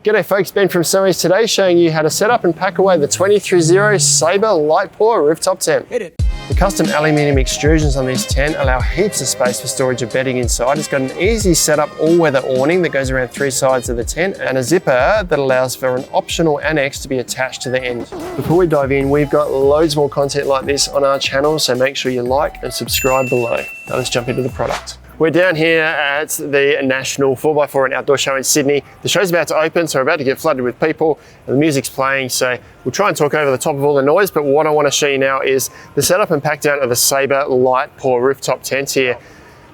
G'day folks, Ben from Series today showing you how to set up and pack away the 2030 Saber Lite Pour rooftop tent. Hit it. The custom aluminium extrusions on this tent allow heaps of space for storage of bedding inside. It's got an easy setup all-weather awning that goes around 3 sides of the tent and a zipper that allows for an optional annex to be attached to the end. Before we dive in, we've got loads more content like this on our channel, so make sure you like and subscribe below. Now let's jump into the product. We're down here at the National 4x4 and Outdoor Show in Sydney. The show's about to open, so we're about to get flooded with people and the music's playing, so we'll try and talk over the top of all the noise, but what I want to show you now is the setup and pack down of the Saber Lite Pour rooftop tent here.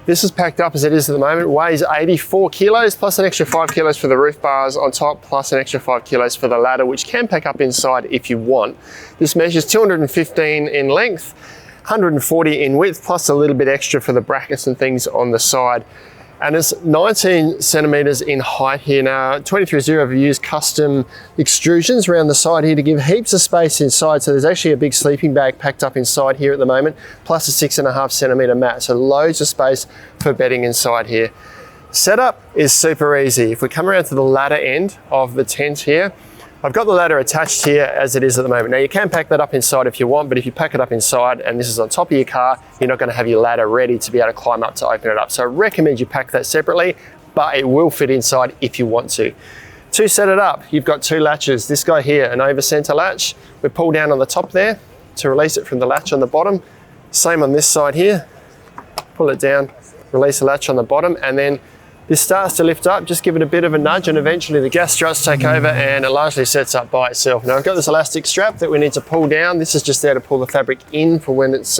This is packed up as it is at the moment, weighs 84 kilos, plus an extra 5 kilos for the roof bars on top, plus an extra 5 kilos for the ladder, which can pack up inside if you want. This measures 215 in length, 140 in width, plus a little bit extra for the brackets and things on the side. And it's 19 centimeters in height here. Now, 2030 have used custom extrusions around the side here to give heaps of space inside. So there's actually a big sleeping bag packed up inside here at the moment, plus a 6.5 centimeter mat. So loads of space for bedding inside here. Setup is super easy. If we come around to the ladder end of the tent here, I've got the ladder attached here as it is at the moment. Now you can pack that up inside if you want, but if you pack it up inside and this is on top of your car, you're not going to have your ladder ready to be able to climb up to open it up. So I recommend you pack that separately, but it will fit inside if you want to. To set it up, you've got 2 latches. This guy here, an over center latch. We pull down on the top there to release it from the latch on the bottom. Same on this side here. Pull it down, release the latch on the bottom, and then this starts to lift up, just give it a bit of a nudge and eventually the gas struts take over and it largely sets up by itself. Now I've got this elastic strap that we need to pull down. This is just there to pull the fabric in for when it's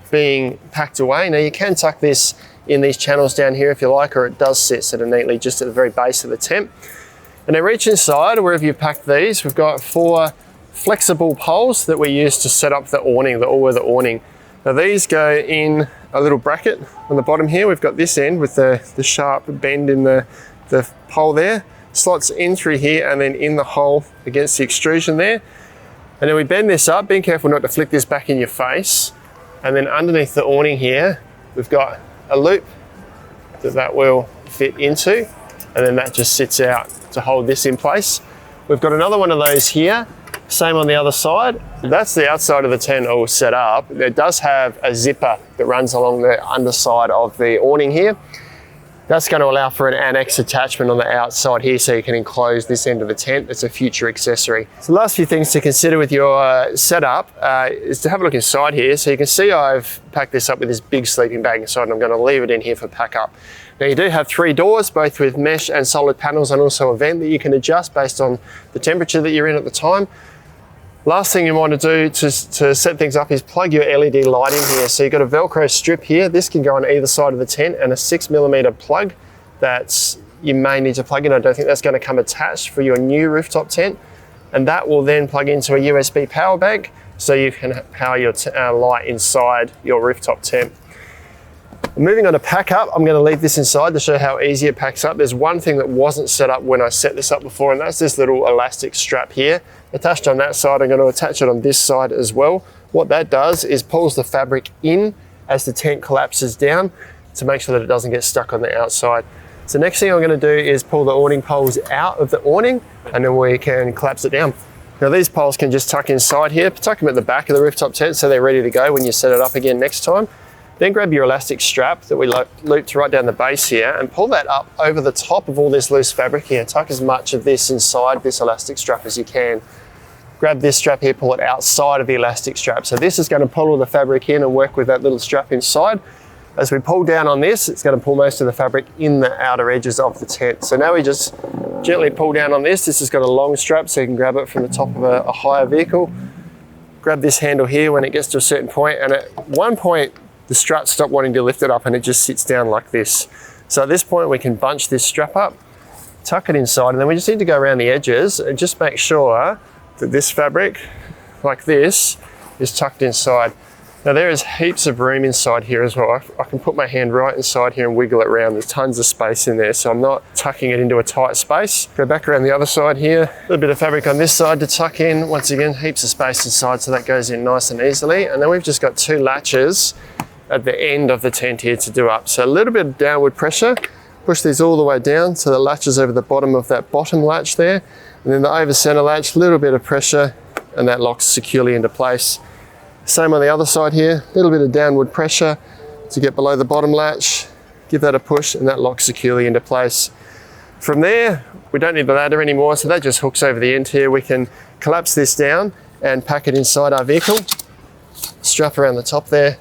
being packed away. Now you can tuck this in these channels down here if you like, or it does sit sort of neatly just at the very base of the tent. And then reach inside, wherever you packed these, we've got 4 flexible poles that we use to set up the awning, the all-weather awning. Now these go in a little bracket on the bottom here. We've got this end with the sharp bend in the pole there. Slots in through here and then in the hole against the extrusion there. And then we bend this up, being careful not to flick this back in your face. And then underneath the awning here, we've got a loop that will fit into, and then that just sits out to hold this in place. We've got another one of those here. Same on the other side. That's the outside of the tent all set up. It does have a zipper that runs along the underside of the awning here. That's going to allow for an annex attachment on the outside here so you can enclose this end of the tent. It's a future accessory. So the last few things to consider with your setup is to have a look inside here. So you can see I've packed this up with this big sleeping bag inside and I'm going to leave it in here for pack up. Now you do have 3 doors, both with mesh and solid panels, and also a vent that you can adjust based on the temperature that you're in at the time. Last thing you want to do to set things up is plug your LED light in here. So you've got a Velcro strip here. This can go on either side of the tent, and a 6mm plug that you may need to plug in. I don't think that's going to come attached for your new rooftop tent. And that will then plug into a USB power bank so you can power your light inside your rooftop tent. Moving on to pack up, I'm going to leave this inside to show how easy it packs up. There's one thing that wasn't set up when I set this up before, and that's this little elastic strap here. Attached on that side, I'm going to attach it on this side as well. What that does is pulls the fabric in as the tent collapses down to make sure that it doesn't get stuck on the outside. So next thing I'm going to do is pull the awning poles out of the awning, and then we can collapse it down. Now these poles can just tuck inside here, tuck them at the back of the rooftop tent so they're ready to go when you set it up again next time. Then grab your elastic strap that we looped right down the base here and pull that up over the top of all this loose fabric here. Tuck as much of this inside this elastic strap as you can. Grab this strap here, pull it outside of the elastic strap. So this is going to pull all the fabric in and work with that little strap inside. As we pull down on this, it's going to pull most of the fabric in the outer edges of the tent. So now we just gently pull down on this. This has got a long strap so you can grab it from the top of a higher vehicle. Grab this handle here when it gets to a certain point, and at one point, the struts stop wanting to lift it up and it just sits down like this. So at this point we can bunch this strap up, tuck it inside, and then we just need to go around the edges and just make sure that this fabric, like this, is tucked inside. Now there is heaps of room inside here as well. I can put my hand right inside here and wiggle it around. There's tons of space in there, so I'm not tucking it into a tight space. Go back around the other side here. A little bit of fabric on this side to tuck in. Once again, heaps of space inside, so that goes in nice and easily. And then we've just got 2 latches at the end of the tent here to do up. So a little bit of downward pressure Push these all the way down so the latch is over the bottom of that bottom latch there. And then the over center latch, little bit of pressure, and that locks securely into place. Same on the other side here, a little bit of downward pressure to get below the bottom latch. Give that a push and that locks securely into place. From there, we don't need the ladder anymore, so that just hooks over the end here. We can collapse this down and pack it inside our vehicle. Strap around the top there.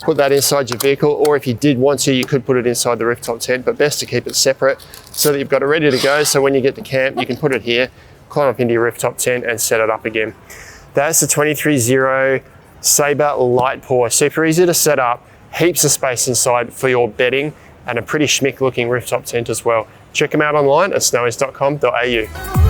Put that inside your vehicle, or if you did want to, you could put it inside the rooftop tent, but best to keep it separate so that you've got it ready to go. So when you get to camp, you can put it here, climb up into your rooftop tent and set it up again. That's the 23-0 Saber Lite pour. Super easy to set up, heaps of space inside for your bedding, and a pretty schmick looking rooftop tent as well. Check them out online at snowies.com.au.